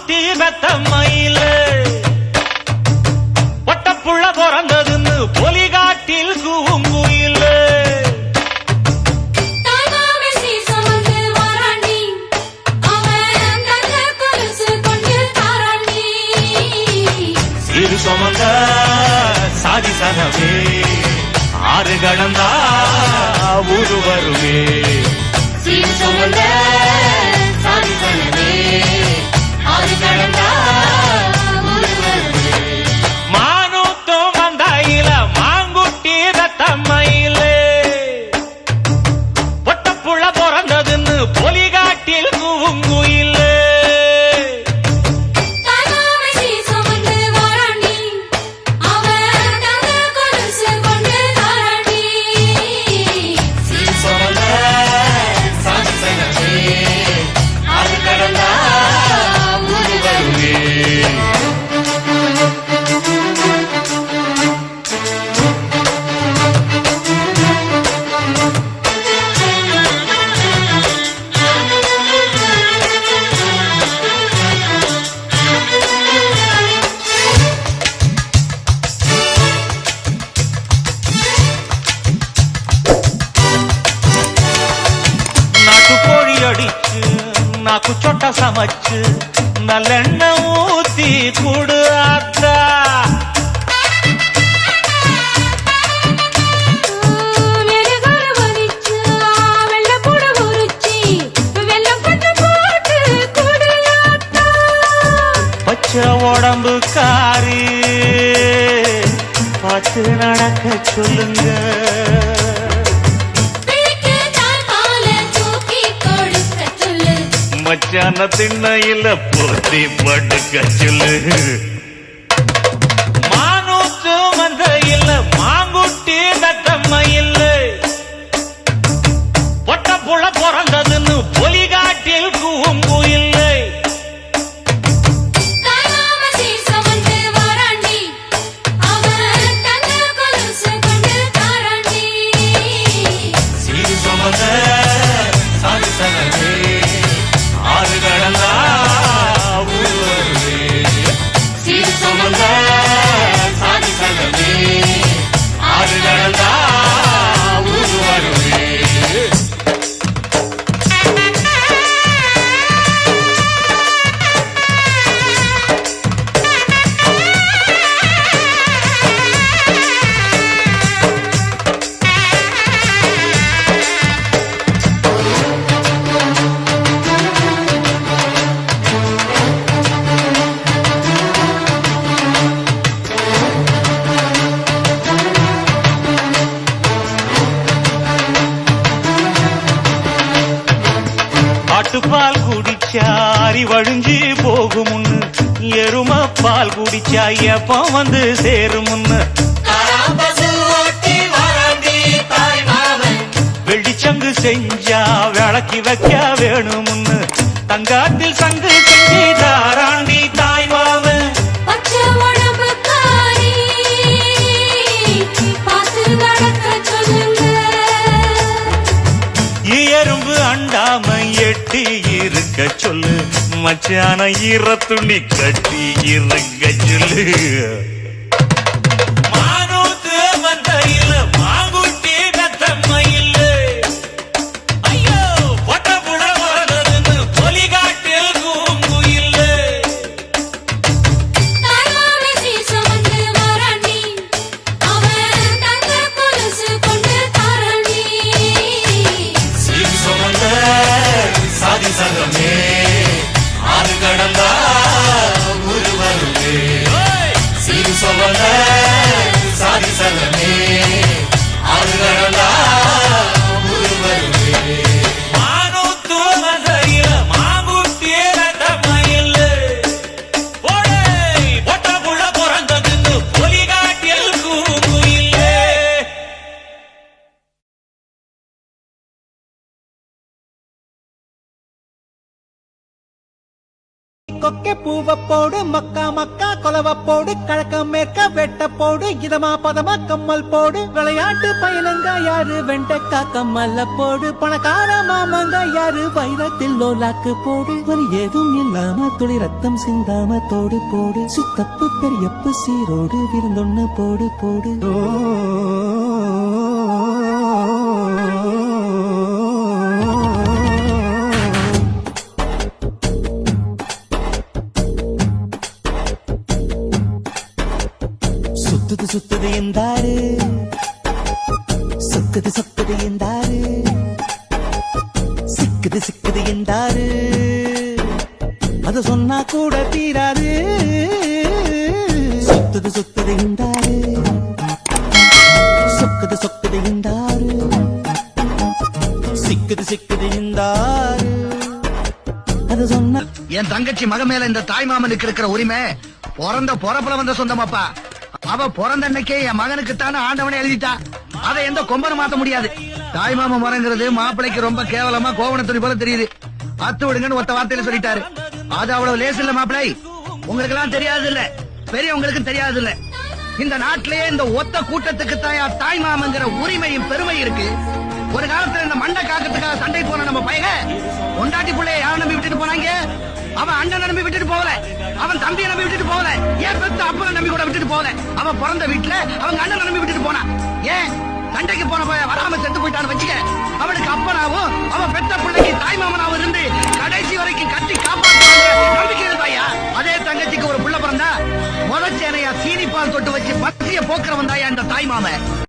மாங்குட்டி ரத்த மயில ஒட்டப்புள்ள பிறந்ததுன்னு பொலிகாட்டில் கூங்குயில சிறு சுமந்த சாதி சனவே ஆறு கடந்தா ஊரு வருவே சிறு சுமந்த சாதி சனவே ஆறு கடந்தா ஊரு வருவே மானூத்தும் வந்தாயில மாங்குட்டி ரத்தம்மையில ஒட்டப்புள்ள பிறந்ததுன்னு பொலிகாட்டில் கூங்குயில அடிச்சு நாக்கு சொட்ட சமைச்சு நல்லெண்ணெய் ஊத்தி கூடு ஆத்தா பச்சை உடம்பு காரி பார்த்து நடக்க சொல்லுங்க மச்சான திண்ணையில போத்தி படுக்க சொல்லு மானூத்து வந்த இல்ல மாங்குட்டி தத்தம்மா இல்ல பொட்ட புள்ள பிறந்ததுன்னு பொலிகாட்டில் கூம்பு இல்லை சிறு சுமந்த சாதி சனவே ஆறு கடந்தா ஊரு வருவே சிறு சுமந்த சாதி சனவே ஆறு கடந்தா ஊரு வருவே பால் குடிச்சா அறிவழிஞ்சு போகுமுன்னு எரும பால் குடிச்சா எப்ப வந்து சேருமுன்னு வெள்ளிச்சங்கு செஞ்சா விளக்கி வைக்க வேணுமுன்னு தங்காத்தில் சங்கு செஞ்சு தாராண்டி தாய் மாமன் எறும்பு அண்டாம எட்டி இருக்க சொல்லு மச்சான ஈர துணி கட்டி இருக்க சொல்லு மானூத்து வந்த இல்ல மாங்குட்டி தத்தம்மா இல்ல ஐயோ பொட்ட புட வரதுன்னு பொலிகாட்டில் கூம்பு இல்ல சாதி சங்கமே ஆறு கடந்தா ஊரு வருவே சிறு கொக்கே பூவ போடு மக்கா மக்கா கொலவ போடு கழக்கம் மேற்க வெட்ட போடு இதமா பதமா கம்மல் போடு விளையாட்டு பையனங்க யாரு வெண்டைக்கா கம்மல்ல போடு பணக்கார மாமங்க யாரு வைரத்தில் லோலாக்கு போடு வலி ஏதும் இல்லாம துளி ரத்தம் சிந்தாம தோடு போடு சித்தப்பு பெரியப்பு சீரோடு விருந்தொன்னு போடு போடு சுத்துது சுத்துது என்றாரு சொக்குது சொக்குது என்றாரு சிக்குது சிக்குது என்றாரு அத சொன்னா கூட தீராது சுத்துது சுத்துது என்றாரு சொக்குது சொக்குது என்றாரு சிக்குது சிக்குது என்றாரு அத சொன்னா என் தங்கச்சி மக மேல இந்த தாய் மாமனுக்கு இருக்கிற உரிமை பிறந்த பொறப்புல வந்த சொந்தமாப்பா. அவ பிறந்த அன்னைக்கே என் மகனுக்கு தானே ஆண்டவனே எழுதிட்டா. அதை எந்த கொம்பனும் மாத்த முடியாது. தாய் மாமன் முறைங்கிறது மாப்பிளைக்கு ரொம்ப கேவலமா கோவண துணி போல தெரியுது. அத்து விடுங்கன்னு ஒத்த வார்த்தையில சொல்லிட்டாரு. அது அவ்வளவு லேசு இல்ல மாப்பிளை. உங்களுக்கு எல்லாம் தெரியாது இல்ல, பெரியவங்களுக்கும் தெரியாது இல்ல. இந்த நாட்டிலேயே இந்த ஒத்த கூட்டத்துக்கு தாய் மாமங்கிற உரிமையும் பெருமை இருக்கு. ஒரு காலத்துல இந்த மண்டை காக்கத்துக்காக சண்டை போன நம்ம பையக பொண்டாட்டி பிள்ளைய யாரை நம்பி விட்டுட்டு போனாங்க? அவன் அண்ணன் நம்பி விட்டுட்டு போகல, அவன் தம்பியை நம்பி விட்டுட்டு போகல, ஏன் பெத்த அப்பனை நம்பி கூட விட்டுட்டு போகல. அவன் பிறந்த வீட்டுல அவங்க அண்ணன் நம்பி விட்டுட்டு போனான். ஏன் சண்டைக்கு போன வராம செத்து போயிட்டான்னு வச்சுக்க, அவனுக்கு அப்பனாவும் அவன் பெத்த பிள்ளைக்கு தாய் மாமனாவும் இருந்து கடைசி வரைக்கும் கட்டி காப்பாற்றுவாங்க நம்பிக்கை இருந்தாயா? அதே தங்கச்சிக்கு ஒரு புள்ள பிறந்தா முதச்சேனையா சீனி பால் தொட்டு வச்சு பத்திய போக்குறவன் தாயா இந்த தாய் மாமன்.